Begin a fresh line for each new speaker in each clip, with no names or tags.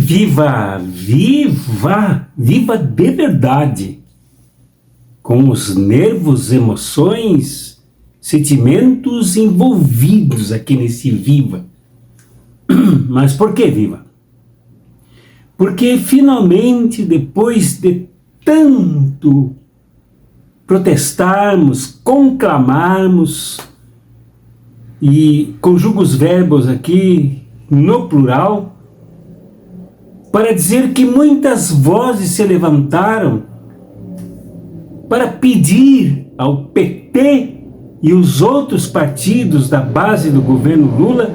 viva, viva, viva de verdade, com os nervos, emoções, sentimentos envolvidos aqui nesse viva. Mas por que viva? Porque finalmente, depois de tanto protestarmos, conclamarmos, e conjugo os verbos aqui no plural, para dizer que muitas vozes se levantaram para pedir ao PT e os outros partidos da base do governo Lula,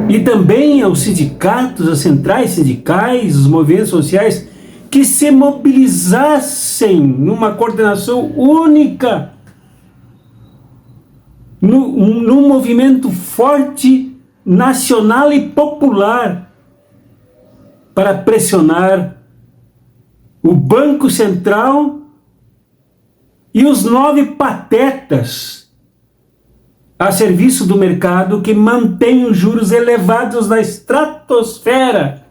e também aos sindicatos, às centrais sindicais, os movimentos sociais, que se mobilizassem numa coordenação única, num movimento forte, nacional e popular, para pressionar o Banco Central e os 9 patetas a serviço do mercado que mantém os juros elevados na estratosfera,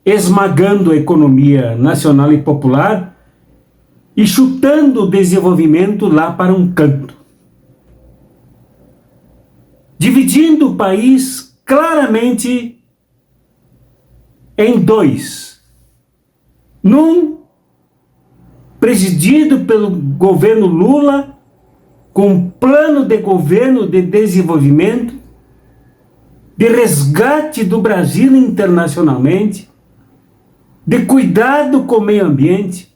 esmagando a economia nacional e popular e chutando o desenvolvimento lá para um canto, dividindo o país claramente em dois. Num presidido pelo governo Lula, com um plano de governo de desenvolvimento, de resgate do Brasil internacionalmente, de cuidado com o meio ambiente,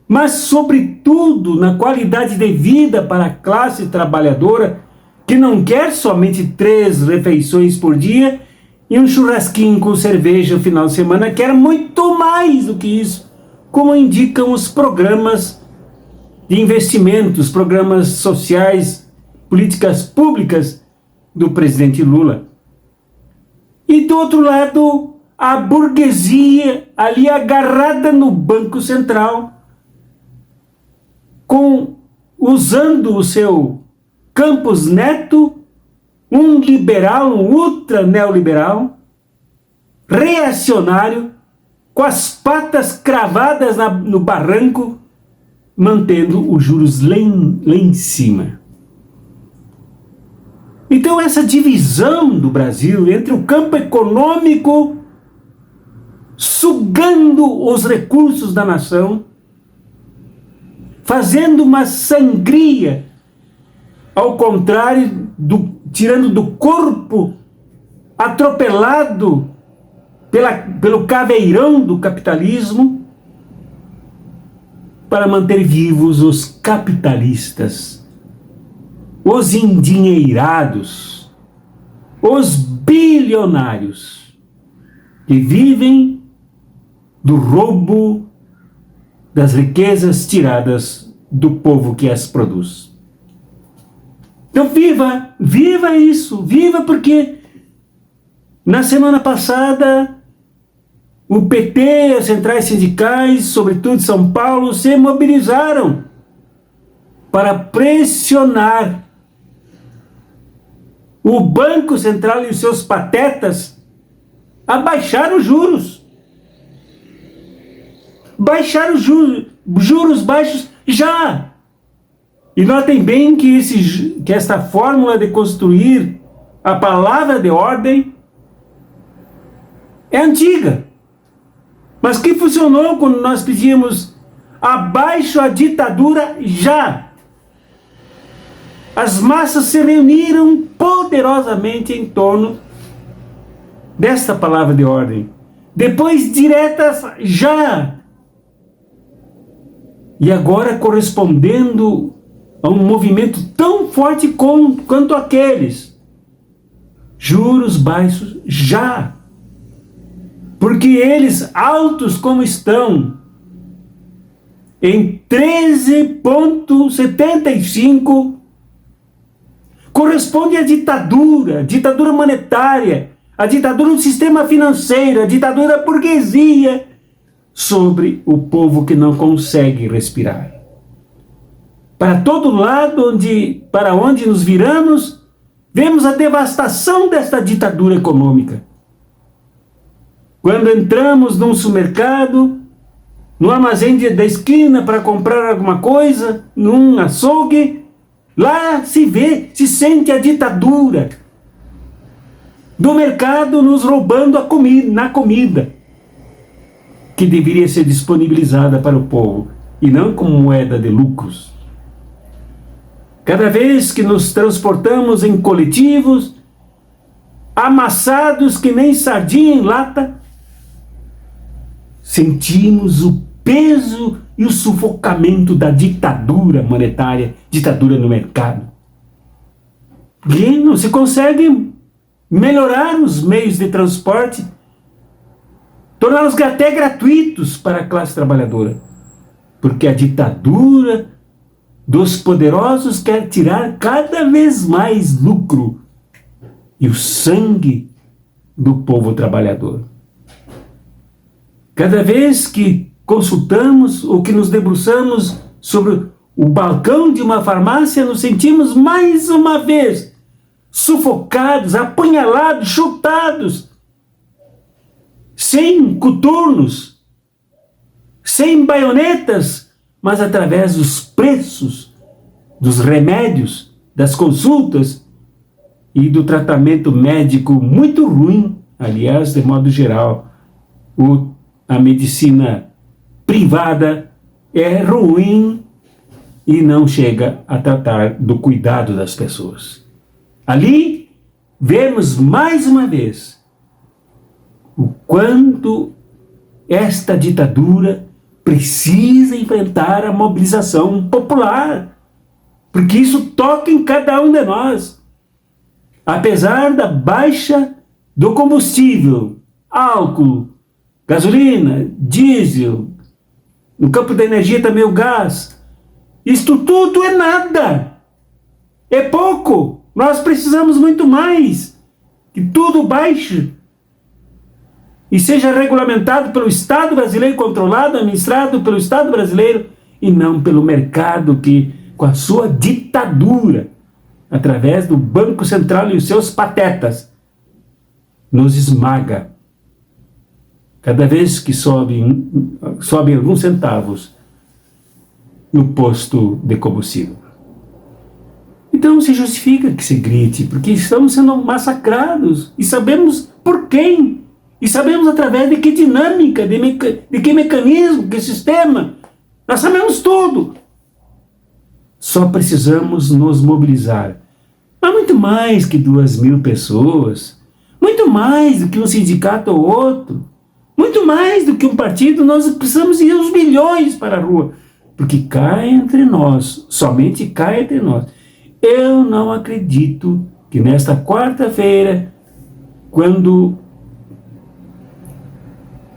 mas sobretudo na qualidade de vida para a classe trabalhadora, que não quer somente 3 refeições por dia e um churrasquinho com cerveja no final de semana, quer muito mais do que isso, como indicam os programas de investimentos, programas sociais, políticas públicas do presidente Lula. E do outro lado, a burguesia ali agarrada no Banco Central, usando o seu Campos Neto, um liberal, um ultra neoliberal, reacionário, com as patas cravadas no barranco, mantendo os juros lá em cima. Então essa divisão do Brasil entre o campo econômico, sugando os recursos da nação, fazendo uma sangria, ao contrário, tirando do corpo, atropelado pelo caveirão do capitalismo, para manter vivos os capitalistas, os endinheirados, os bilionários, que vivem do roubo das riquezas tiradas do povo que as produz. Então viva, viva isso, viva, porque na semana passada o PT, as centrais sindicais, sobretudo de São Paulo, se mobilizaram para pressionar o Banco Central e os seus patetas a baixar os juros. Baixar os juros baixos já. E notem bem que esta fórmula de construir a palavra de ordem é antiga, mas que funcionou quando nós pedimos abaixo a ditadura já. As massas se reuniram poderosamente em torno desta palavra de ordem. Depois diretas já. E agora correspondendo a um movimento tão forte quanto aqueles. Juros baixos já. Porque eles, altos como estão, em 13,75, corresponde à ditadura monetária, à ditadura do sistema financeiro, à ditadura da burguesia sobre o povo que não consegue respirar. Para todo lado para onde nos viramos, Vemos a devastação desta ditadura econômica. Quando entramos num supermercado, no armazém da esquina para comprar alguma coisa, num açougue, lá se sente a ditadura do mercado nos roubando na comida, que deveria ser disponibilizada para o povo, e não como moeda de lucros. Cada vez que nos transportamos em coletivos, amassados que nem sardinha em lata, sentimos o peso e o sufocamento da ditadura monetária, ditadura no mercado. E não se consegue melhorar os meios de transporte, torná-los até gratuitos para a classe trabalhadora, porque a ditadura dos poderosos quer tirar cada vez mais lucro e o sangue do povo trabalhador. Cada vez que consultamos ou que nos debruçamos sobre o balcão de uma farmácia, nos sentimos mais uma vez sufocados, apunhalados, chutados, sem coturnos, sem baionetas, mas através dos preços, dos remédios, das consultas e do tratamento médico muito ruim. Aliás, de modo geral, a medicina privada é ruim e não chega a tratar do cuidado das pessoas. Ali vemos mais uma vez o quanto esta ditadura precisa enfrentar a mobilização popular, porque isso toca em cada um de nós. Apesar da baixa do combustível, álcool, gasolina, diesel, no campo da energia também o gás, isto tudo é nada, é pouco. Nós precisamos muito mais, que tudo baixe e seja regulamentado pelo Estado brasileiro, controlado, administrado pelo Estado brasileiro e não pelo mercado que, com a sua ditadura, através do Banco Central e os seus patetas, nos esmaga. Cada vez que sobe alguns centavos no posto de combustível. Então se justifica que se grite, porque estamos sendo massacrados e sabemos por quem. E sabemos através de que dinâmica, de que mecanismo, que sistema. Nós sabemos tudo. Só precisamos nos mobilizar. Há muito mais que 2.000 pessoas. Muito mais do que um sindicato ou outro. Muito mais do que um partido. Nós precisamos ir aos milhões para a rua. Porque cai entre nós. Somente cai entre nós. Eu não acredito que nesta quarta-feira, quando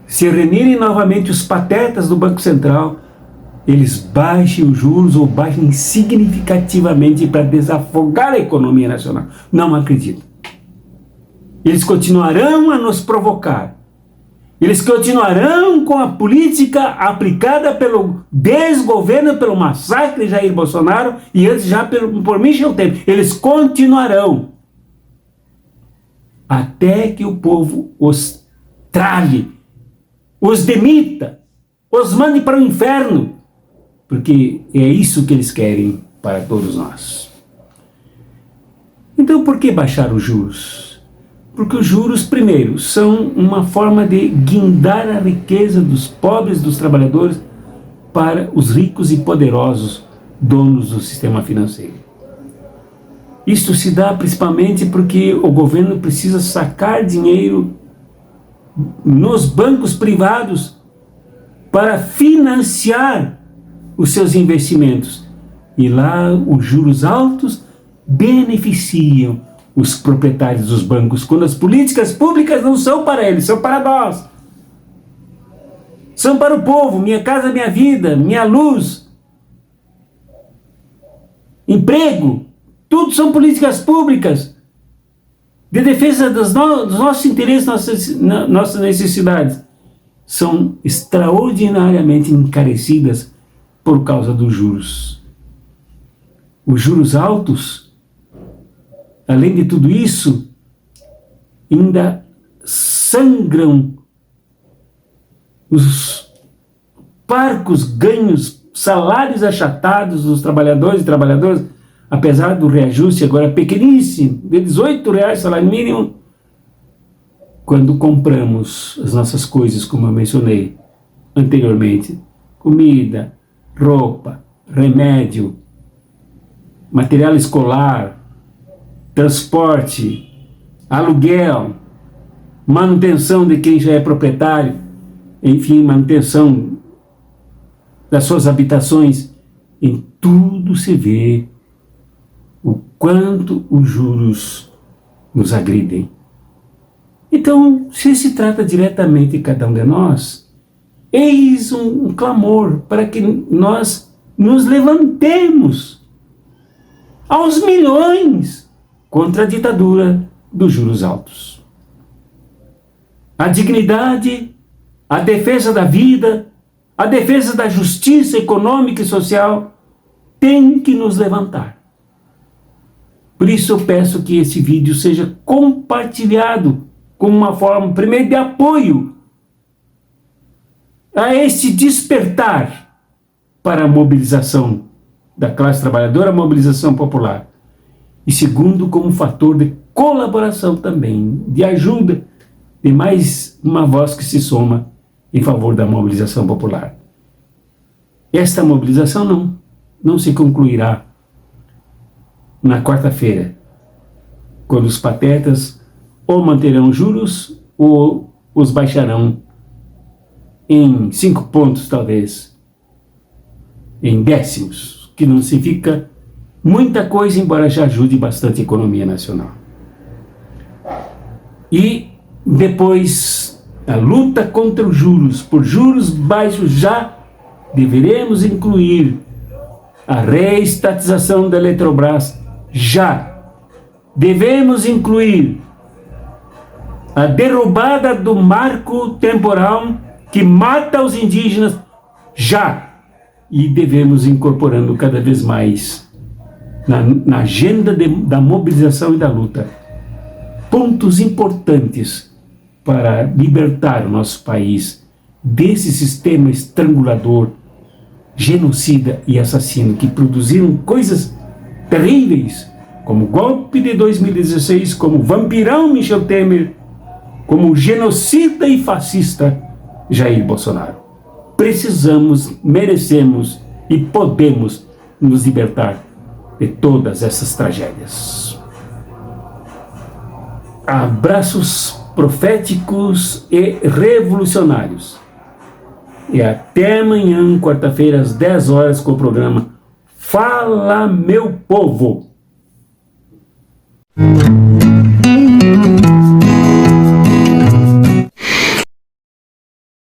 se reunirem novamente os patetas do Banco Central, eles baixem os juros ou baixem significativamente para desafogar a economia nacional. Não acredito. Eles continuarão a nos provocar. Eles continuarão com a política aplicada pelo desgoverno, pelo massacre de Jair Bolsonaro e antes já por Michel Temer. Eles continuarão até que o povo os trave, os demita, os mande para o inferno, porque é isso que eles querem para todos nós. Então, por que baixar os juros? Porque os juros, primeiro, são uma forma de guindar a riqueza dos pobres, dos trabalhadores, para os ricos e poderosos donos do sistema financeiro. Isto se dá principalmente porque o governo precisa sacar dinheiro nos bancos privados para financiar os seus investimentos. E lá os juros altos beneficiam os proprietários dos bancos, quando as políticas públicas não são para eles, são para nós. São para o povo, Minha Casa Minha Vida, Minha Luz, emprego, tudo são políticas públicas de defesa dos nossos interesses, nossas necessidades. São extraordinariamente encarecidas por causa dos juros. Os juros altos além de tudo isso, ainda sangram os parcos ganhos, salários achatados dos trabalhadores e trabalhadoras, apesar do reajuste agora pequeníssimo, de R$18 salário mínimo, quando compramos as nossas coisas, como eu mencionei anteriormente, comida, roupa, remédio, material escolar, transporte, aluguel, manutenção de quem já é proprietário, enfim, manutenção das suas habitações, em tudo se vê o quanto os juros nos agridem. Então, se trata diretamente de cada um de nós, eis um clamor para que nós nos levantemos aos milhões contra a ditadura dos juros altos. A dignidade, a defesa da vida, a defesa da justiça econômica e social tem que nos levantar. Por isso eu peço que esse vídeo seja compartilhado como uma forma, primeiro, de apoio a esse despertar para a mobilização da classe trabalhadora, a mobilização popular. E segundo, como fator de colaboração também, de ajuda, de mais uma voz que se soma em favor da mobilização popular. Esta mobilização não se concluirá na quarta-feira, quando os patetas ou manterão juros ou os baixarão em 5 pontos, talvez, em décimos, que não significa muita coisa, embora já ajude bastante a economia nacional. E depois, a luta contra os juros, por juros baixos, já deveremos incluir a reestatização da Eletrobras, já. Devemos incluir a derrubada do marco temporal que mata os indígenas, já. E devemos incorporando cada vez mais na agenda da mobilização e da luta pontos importantes para libertar o nosso país desse sistema estrangulador, genocida e assassino que produziram coisas terríveis, como o golpe de 2016, como o vampirão Michel Temer, como o genocida e fascista Jair Bolsonaro. Precisamos, merecemos e podemos nos libertar de todas essas tragédias. Abraços proféticos e revolucionários. E até amanhã, quarta-feira, às 10 horas, com o programa Fala, Meu Povo.